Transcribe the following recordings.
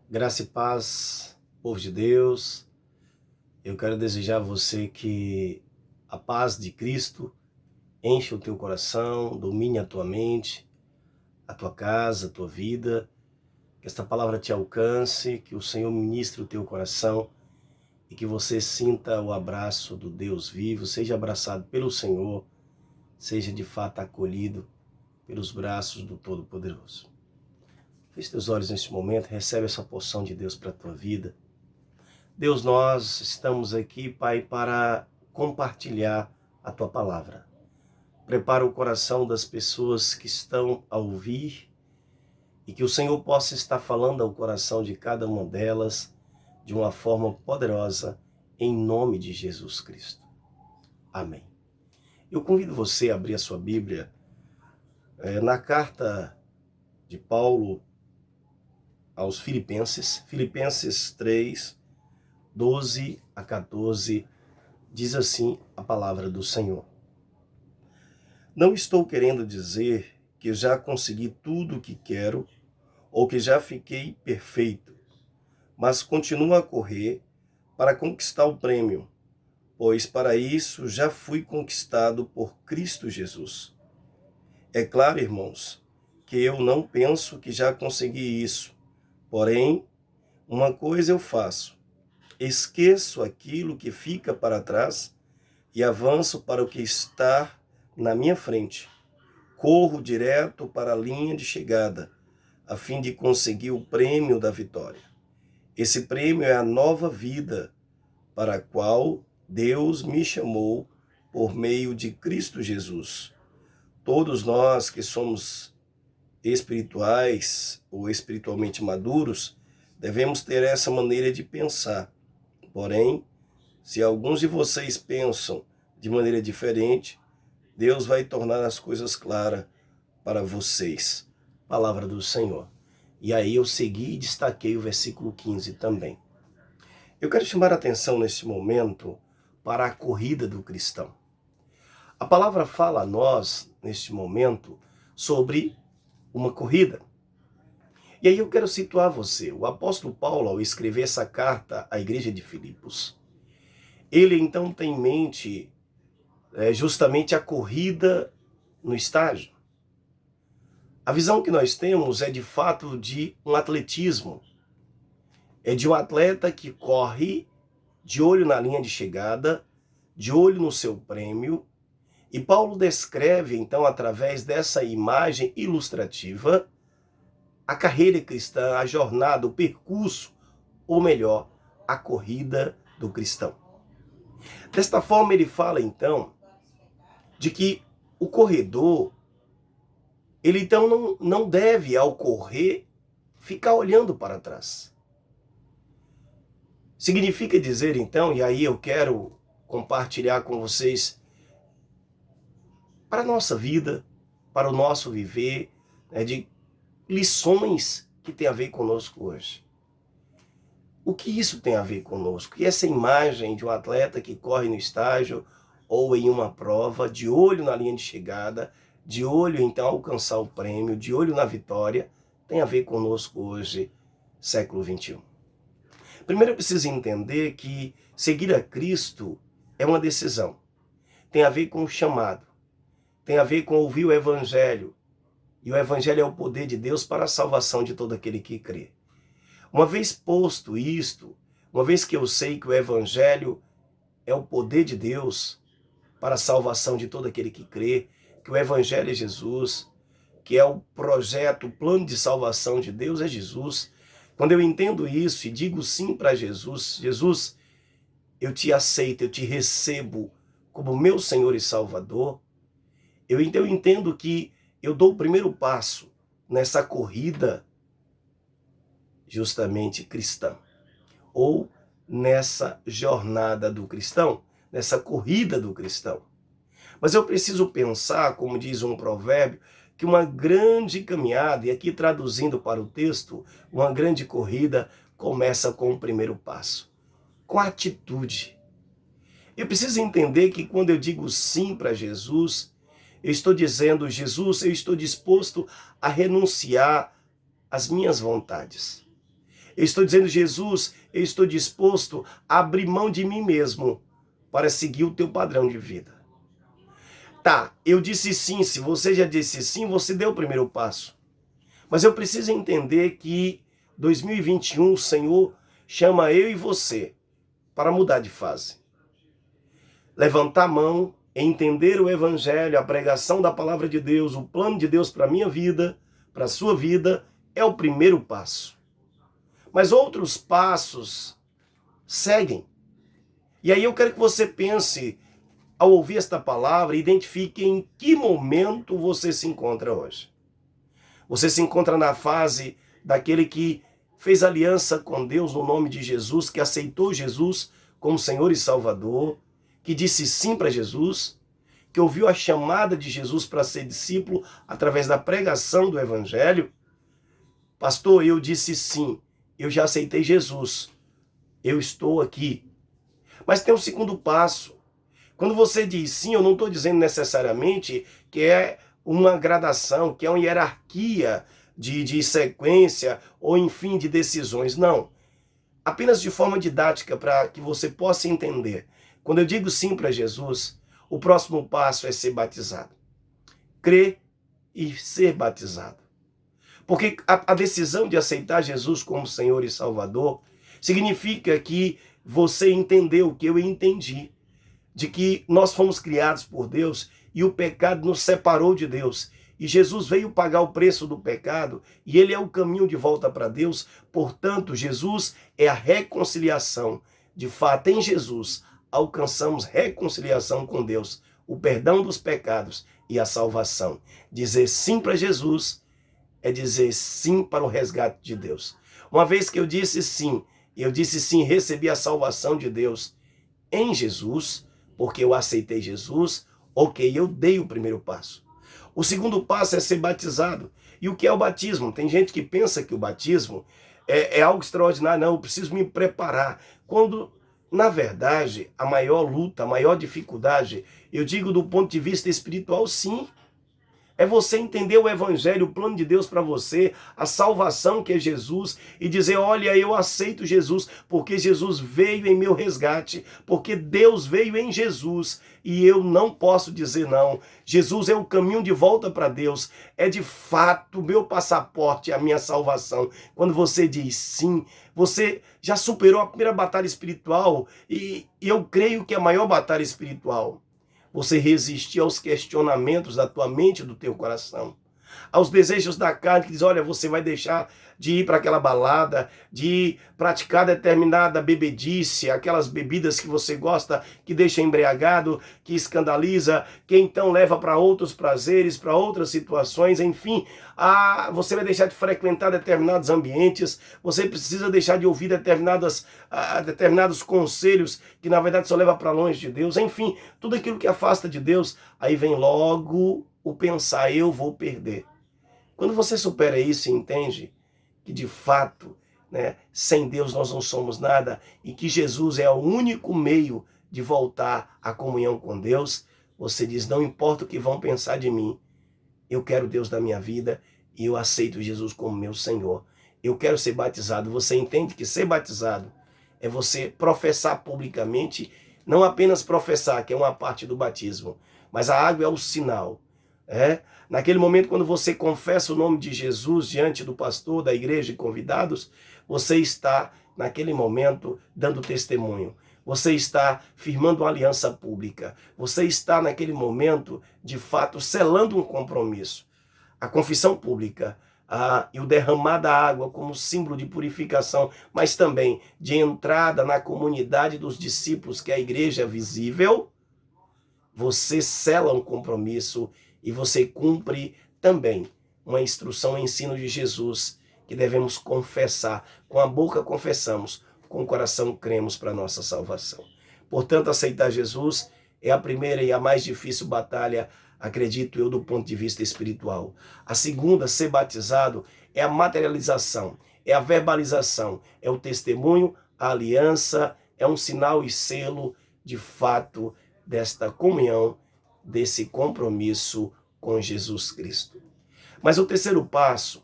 Graça e paz, povo de Deus. Eu quero desejar a você que a paz de Cristo enche o teu coração, domine a tua mente, a tua casa, a tua vida. Que esta palavra te alcance, que o Senhor ministre o teu coração e que você sinta o abraço do Deus vivo, seja abraçado pelo Senhor, seja de fato acolhido pelos braços do Todo-Poderoso. Feche teus olhos neste momento, recebe essa porção de Deus para a tua vida. Deus, nós estamos aqui, Pai, para compartilhar a Tua palavra. Prepara o coração das pessoas que estão a ouvir e que o Senhor possa estar falando ao coração de cada uma delas de uma forma poderosa, em nome de Jesus Cristo. Amém. Eu convido você a abrir a sua Bíblia na carta de Paulo aos Filipenses, Filipenses 3, 12 a 14, diz assim a palavra do Senhor. Não estou querendo dizer que já consegui tudo o que quero ou que já fiquei perfeito, mas continuo a correr para conquistar o prêmio, pois para isso já fui conquistado por Cristo Jesus. É claro, irmãos, que eu não penso que já consegui isso, porém, uma coisa eu faço. Esqueço aquilo que fica para trás e avanço para o que está na minha frente. Corro direto para a linha de chegada, a fim de conseguir o prêmio da vitória. Esse prêmio é a nova vida para a qual Deus me chamou por meio de Cristo Jesus. Todos nós que somos espirituais ou espiritualmente maduros, devemos ter essa maneira de pensar. Porém, se alguns de vocês pensam de maneira diferente, Deus vai tornar as coisas claras para vocês. Palavra do Senhor. E aí eu segui e destaquei o versículo 15 também. Eu quero chamar a atenção neste momento para a corrida do cristão. A palavra fala a nós, neste momento, sobre uma corrida. E aí eu quero situar você. O apóstolo Paulo, ao escrever essa carta à igreja de Filipos, ele então tem em mente justamente a corrida no estágio. A visão que nós temos é de fato de um atletismo. É de um atleta que corre de olho na linha de chegada, de olho no seu prêmio. E Paulo descreve então, através dessa imagem ilustrativa, a carreira cristã, a jornada, o percurso, ou melhor, a corrida do cristão. Desta forma ele fala então de que o corredor, ele então não deve, ao correr, ficar olhando para trás. Significa dizer então, e aí eu quero compartilhar com vocês, para a nossa vida, para o nosso viver, de lições que tem a ver conosco hoje. O que isso tem a ver conosco? E essa imagem de um atleta que corre no estágio ou em uma prova, de olho na linha de chegada, de olho então a alcançar o prêmio, de olho na vitória, tem a ver conosco hoje, século XXI. Primeiro eu preciso entender que seguir a Cristo é uma decisão. Tem a ver com o chamado. Tem a ver com ouvir o Evangelho. E o Evangelho é o poder de Deus para a salvação de todo aquele que crê. Uma vez posto isto, uma vez que eu sei que o Evangelho é o poder de Deus para a salvação de todo aquele que crê, que o Evangelho é Jesus, que é o projeto, o plano de salvação de Deus é Jesus. Quando eu entendo isso e digo sim para Jesus, Jesus, eu te aceito, eu te recebo como meu Senhor e Salvador, eu então entendo que eu dou o primeiro passo nessa corrida justamente cristã, ou nessa jornada do cristão, nessa corrida do cristão. Mas eu preciso pensar, como diz um provérbio, que uma grande caminhada, e aqui traduzindo para o texto, uma grande corrida começa com o primeiro passo, com a atitude. Eu preciso entender que quando eu digo sim para Jesus, eu estou dizendo, Jesus, eu estou disposto a renunciar às minhas vontades. Eu estou dizendo, Jesus, eu estou disposto a abrir mão de mim mesmo para seguir o teu padrão de vida. Tá, eu disse sim, se você já disse sim, você deu o primeiro passo. Mas eu preciso entender que 2021 o Senhor chama eu e você para mudar de fase. Levantar a mão, entender o Evangelho, a pregação da palavra de Deus, o plano de Deus para a minha vida, para a sua vida, é o primeiro passo. Mas outros passos seguem. E aí eu quero que você pense, ao ouvir esta palavra, identifique em que momento você se encontra hoje. Você se encontra na fase daquele que fez aliança com Deus no nome de Jesus, que aceitou Jesus como Senhor e Salvador, que disse sim para Jesus, que ouviu a chamada de Jesus para ser discípulo através da pregação do Evangelho. Pastor, eu disse sim, eu já aceitei Jesus, eu estou aqui. Mas tem um segundo passo. Quando você diz sim, eu não estou dizendo necessariamente que é uma gradação, que é uma hierarquia de sequência ou, enfim, de decisões. Não. Apenas de forma didática, para que você possa entender. Quando eu digo sim para Jesus, o próximo passo é ser batizado. Crer e ser batizado. Porque a decisão de aceitar Jesus como Senhor e Salvador significa que você entendeu o que eu entendi, de que nós fomos criados por Deus e o pecado nos separou de Deus. E Jesus veio pagar o preço do pecado e ele é o caminho de volta para Deus. Portanto, Jesus é a reconciliação. De fato, em Jesus, alcançamos reconciliação com Deus, o perdão dos pecados e a salvação. Dizer sim para Jesus é dizer sim para o resgate de Deus. Uma vez que eu disse sim, recebi a salvação de Deus em Jesus, porque eu aceitei Jesus, ok, eu dei o primeiro passo. O segundo passo é ser batizado. E o que é o batismo? Tem gente que pensa que o batismo é algo extraordinário. Não, eu preciso me preparar. Quando, na verdade, a maior luta, a maior dificuldade, eu digo do ponto de vista espiritual, sim, é você entender o Evangelho, o plano de Deus para você, a salvação que é Jesus, e dizer, olha, eu aceito Jesus, porque Jesus veio em meu resgate, porque Deus veio em Jesus, e eu não posso dizer não. Jesus é o caminho de volta para Deus, é de fato o meu passaporte, a minha salvação. Quando você diz sim, você já superou a primeira batalha espiritual, e eu creio que é a maior batalha espiritual. Você resistir aos questionamentos da tua mente e do teu coração. Aos desejos da carne que diz, olha, você vai deixar de ir para aquela balada, de praticar determinada bebedice, aquelas bebidas que você gosta, que deixa embriagado, que escandaliza, que então leva para outros prazeres, para outras situações, enfim. Você vai deixar de frequentar determinados ambientes, você precisa deixar de ouvir determinados conselhos que na verdade só leva para longe de Deus, enfim, tudo aquilo que afasta de Deus, aí vem logo o pensar, eu vou perder. Quando você supera isso e entende que de fato, sem Deus nós não somos nada e que Jesus é o único meio de voltar à comunhão com Deus, você diz, não importa o que vão pensar de mim, eu quero Deus na minha vida e eu aceito Jesus como meu Senhor. Eu quero ser batizado. Você entende que ser batizado é você professar publicamente, não apenas professar, que é uma parte do batismo, mas a água é o sinal. Naquele momento, quando você confessa o nome de Jesus diante do pastor, da igreja e convidados, você está, naquele momento, dando testemunho. Você está firmando uma aliança pública. Você está, naquele momento, de fato, selando um compromisso. A confissão pública e o derramar da água como símbolo de purificação, mas também de entrada na comunidade dos discípulos, que é a igreja visível, você sela um compromisso e você cumpre também uma instrução, um ensino de Jesus, que devemos confessar. Com a boca confessamos, com o coração cremos para a nossa salvação. Portanto, aceitar Jesus é a primeira e a mais difícil batalha, acredito eu, do ponto de vista espiritual. A segunda, ser batizado, é a materialização, é a verbalização, é o testemunho, a aliança, é um sinal e selo, de fato, desta comunhão, desse compromisso com Jesus Cristo. Mas o terceiro passo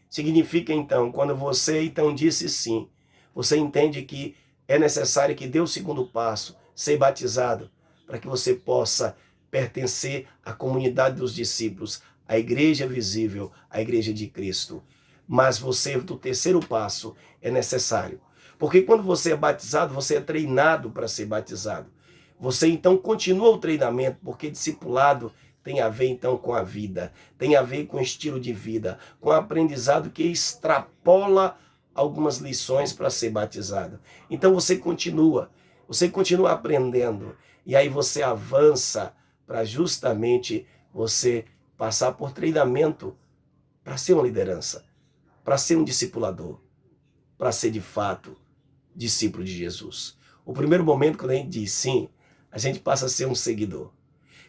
Significa então, quando você então disse sim, você entende que é necessário que dê o segundo passo, ser batizado, para que você possa pertencer à comunidade dos discípulos, à igreja visível, à igreja de Cristo. Mas você, do terceiro passo, é necessário. Porque quando você é batizado, você é treinado para ser batizado. Você então continua o treinamento, porque discipulado tem a ver então com a vida, tem a ver com o estilo de vida, com o aprendizado que extrapola algumas lições para ser batizado. Então você continua aprendendo, e aí você avança para justamente você passar por treinamento para ser uma liderança, para ser um discipulador, para ser de fato discípulo de Jesus. O primeiro momento, quando a gente diz sim, a gente passa a ser um seguidor.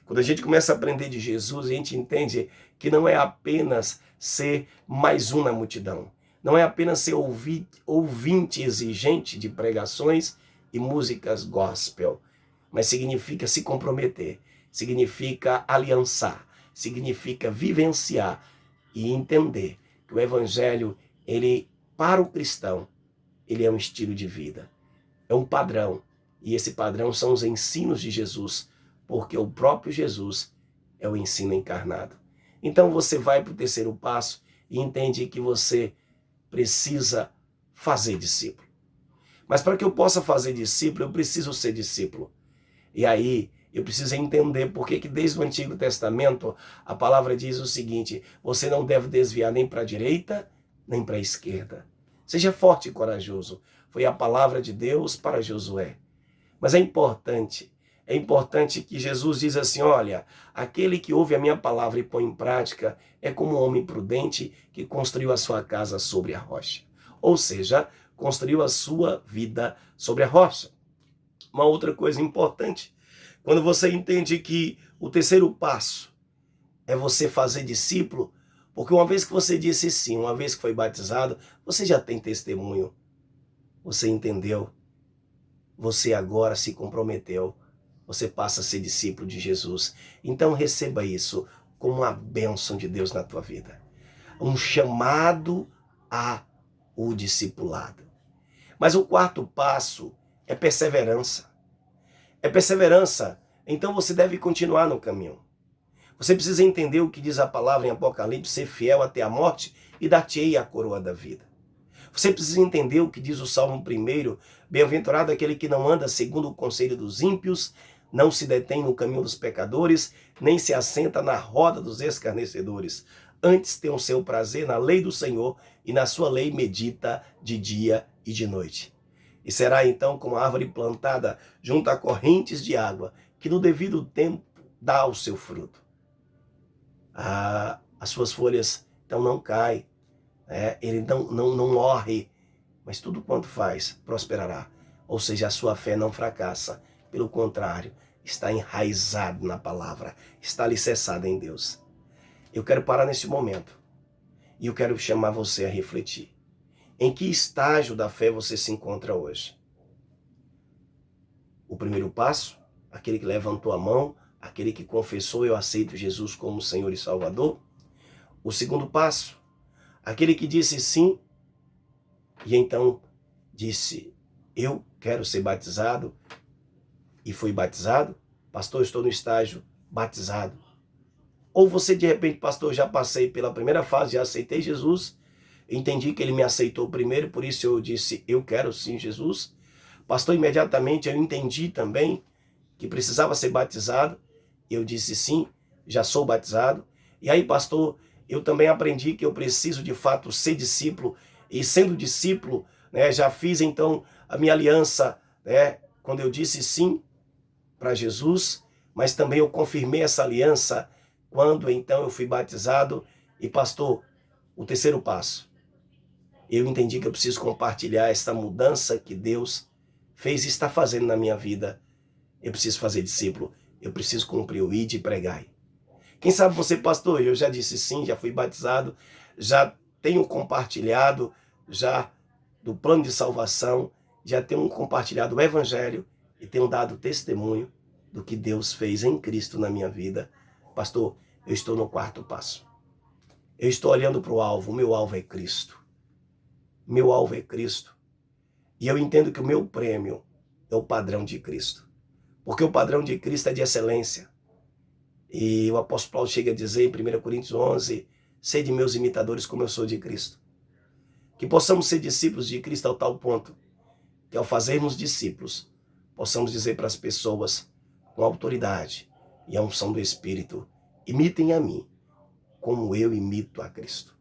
Quando a gente começa a aprender de Jesus, a gente entende que não é apenas ser mais um na multidão. Não é apenas ser ouvinte exigente de pregações e músicas gospel. Mas significa se comprometer, significa aliançar, significa vivenciar e entender que o evangelho, ele, para o cristão, ele é um estilo de vida, é um padrão. E esse padrão são os ensinos de Jesus, porque o próprio Jesus é o ensino encarnado. Então você vai para o terceiro passo e entende que você precisa fazer discípulo. Mas para que eu possa fazer discípulo, eu preciso ser discípulo. E aí eu preciso entender por que desde o Antigo Testamento a palavra diz o seguinte: você não deve desviar nem para a direita, nem para a esquerda. Seja forte e corajoso. Foi a palavra de Deus para Josué. Mas é importante que Jesus diz assim: olha, aquele que ouve a minha palavra e põe em prática é como um homem prudente que construiu a sua casa sobre a rocha. Ou seja, construiu a sua vida sobre a rocha. Uma outra coisa importante, quando você entende que o terceiro passo é você fazer discípulo, porque uma vez que você disse sim, uma vez que foi batizado, você já tem testemunho, você entendeu, você agora se comprometeu, você passa a ser discípulo de Jesus. Então receba isso como uma bênção de Deus na tua vida. Um chamado a o discipulado. Mas o quarto passo é perseverança. É perseverança, então você deve continuar no caminho. Você precisa entender o que diz a palavra em Apocalipse: ser fiel até a morte e dar-te-ei a coroa da vida. Você precisa entender o que diz o Salmo 1: bem-aventurado aquele que não anda segundo o conselho dos ímpios, não se detém no caminho dos pecadores, nem se assenta na roda dos escarnecedores. Antes tem o seu prazer na lei do Senhor, e na sua lei medita de dia e de noite. E será então como a árvore plantada junto a correntes de água, que no devido tempo dá o seu fruto. As suas folhas então não caem, ele não morre, mas tudo quanto faz prosperará. Ou seja, a sua fé não fracassa, pelo contrário, está enraizado na palavra, está alicerçado em Deus. Eu quero parar nesse momento e eu quero chamar você a refletir. Em que estágio da fé você se encontra hoje? O primeiro passo, aquele que levantou a mão, aquele que confessou: eu aceito Jesus como Senhor e Salvador. O segundo passo, aquele que disse sim e então disse: eu quero ser batizado, e foi batizado. Pastor, estou no estágio batizado. Ou você de repente: pastor, já passei pela primeira fase, já aceitei Jesus, entendi que ele me aceitou primeiro, por isso eu disse: eu quero sim Jesus. Pastor, imediatamente eu entendi também que precisava ser batizado, eu disse sim, já sou batizado. E aí, pastor, eu também aprendi que eu preciso de fato ser discípulo, e sendo discípulo, já fiz então a minha aliança, quando eu disse sim para Jesus, mas também eu confirmei essa aliança quando então eu fui batizado. E pastor, o terceiro passo, eu entendi que eu preciso compartilhar essa mudança que Deus fez e está fazendo na minha vida. Eu preciso fazer discípulo, eu preciso cumprir o ide e pregai. Quem sabe você: pastor, eu já disse sim, já fui batizado, já tenho compartilhado já do plano de salvação, já tenho compartilhado o evangelho e tenho dado testemunho do que Deus fez em Cristo na minha vida. Pastor, eu estou no quarto passo. Eu estou olhando para o alvo, o meu alvo é Cristo. Meu alvo é Cristo. E eu entendo que o meu prêmio é o padrão de Cristo. Porque o padrão de Cristo é de excelência. E o apóstolo Paulo chega a dizer em 1 Coríntios 11, sede meus imitadores como eu sou de Cristo. Que possamos ser discípulos de Cristo ao tal ponto que ao fazermos discípulos, possamos dizer para as pessoas com autoridade e a unção do Espírito, imitem a mim, como eu imito a Cristo.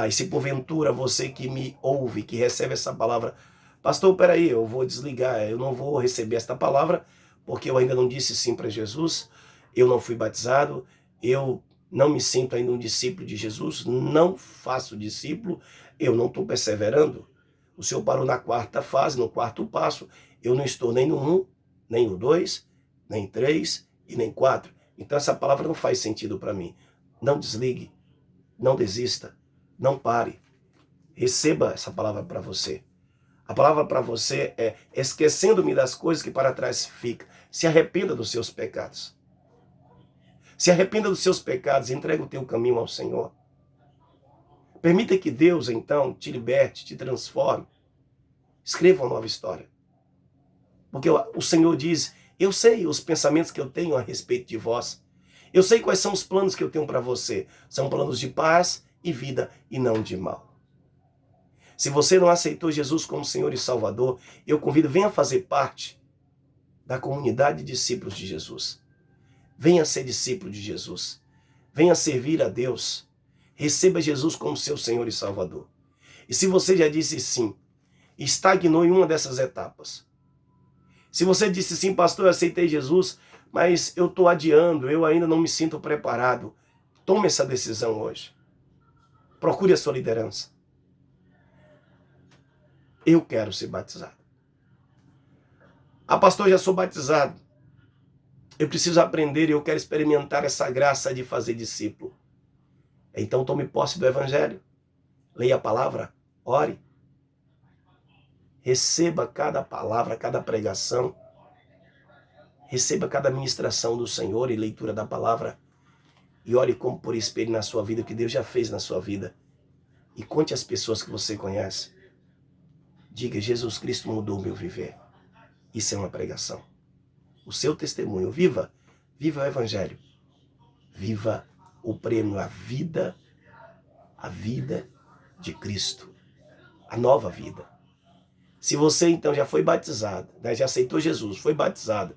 E se porventura você que me ouve, que recebe essa palavra, pastor, peraí, eu vou desligar, eu não vou receber esta palavra, porque eu ainda não disse sim para Jesus, eu não fui batizado, eu não me sinto ainda um discípulo de Jesus, não faço discípulo, eu não estou perseverando. O Senhor parou na quarta fase, no quarto passo, eu não estou nem no 1, nem no 2, nem 3 e nem 4. Então essa palavra não faz sentido para mim. Não desligue, não desista, não pare. Receba essa palavra para você. A palavra para você é: esquecendo-me das coisas que para trás ficam. Se arrependa dos seus pecados. Se arrependa dos seus pecados, entrega o teu caminho ao Senhor. Permita que Deus, então, te liberte, te transforme. Escreva uma nova história. Porque o Senhor diz: eu sei os pensamentos que eu tenho a respeito de vós. Eu sei quais são os planos que eu tenho para você. São planos de paz e vida e não de mal. Se você não aceitou Jesus como Senhor e Salvador, eu convido, venha fazer parte da comunidade de discípulos de Jesus. Venha ser discípulo de Jesus. Venha servir a Deus. Receba Jesus como seu Senhor e Salvador. E se você já disse sim, estagnou em uma dessas etapas. Se você disse sim, pastor, eu aceitei Jesus, mas eu estou adiando, eu ainda não me sinto preparado. Tome essa decisão hoje. Procure a sua liderança. Eu quero ser batizado. Pastor, já sou batizado. Eu preciso aprender e eu quero experimentar essa graça de fazer discípulo. Então tome posse do Evangelho. Leia a palavra, ore. Receba cada palavra, cada pregação. Receba cada ministração do Senhor e leitura da palavra. E ore como por espelho na sua vida, o que Deus já fez na sua vida. E conte às pessoas que você conhece. Diga: Jesus Cristo mudou o meu viver. Isso é uma pregação. O seu testemunho. Viva o Evangelho. Viva o prêmio, a vida de Cristo. A nova vida. Se você então já foi batizado, né, já aceitou Jesus, foi batizado,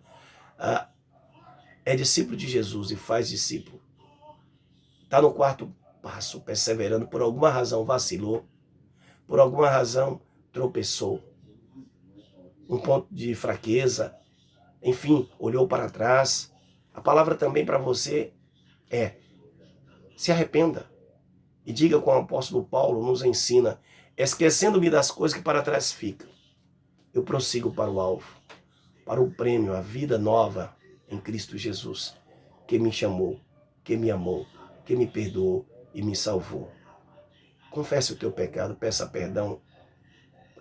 é discípulo de Jesus e faz discípulo, está no quarto passo, perseverando, por alguma razão vacilou, por alguma razão tropeçou, um ponto de fraqueza, enfim, olhou para trás, a palavra também para você é: se arrependa e diga como o apóstolo Paulo nos ensina: esquecendo-me das coisas que para trás ficam, eu prossigo para o alvo, para o prêmio, a vida nova em Cristo Jesus, que me chamou, que me amou, que me perdoou e me salvou. Confesse o teu pecado, peça perdão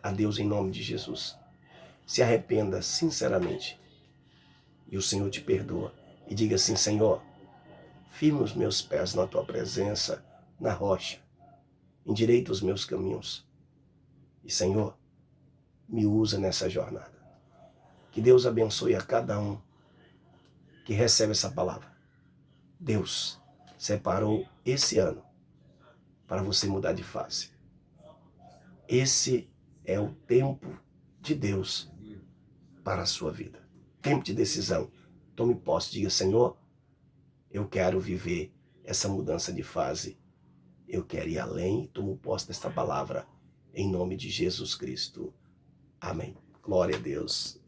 a Deus em nome de Jesus. Se arrependa sinceramente e o Senhor te perdoa. E diga assim: Senhor, firme os meus pés na tua presença, na rocha, endireita os meus caminhos. E Senhor, me usa nessa jornada. Que Deus abençoe a cada um que recebe essa palavra. Deus separou esse ano para você mudar de fase. Esse é o tempo de Deus para a sua vida. Tempo de decisão. Tome posse, diga: Senhor, eu quero viver essa mudança de fase. Eu quero ir além. Tomo posse desta palavra em nome de Jesus Cristo. Amém. Glória a Deus.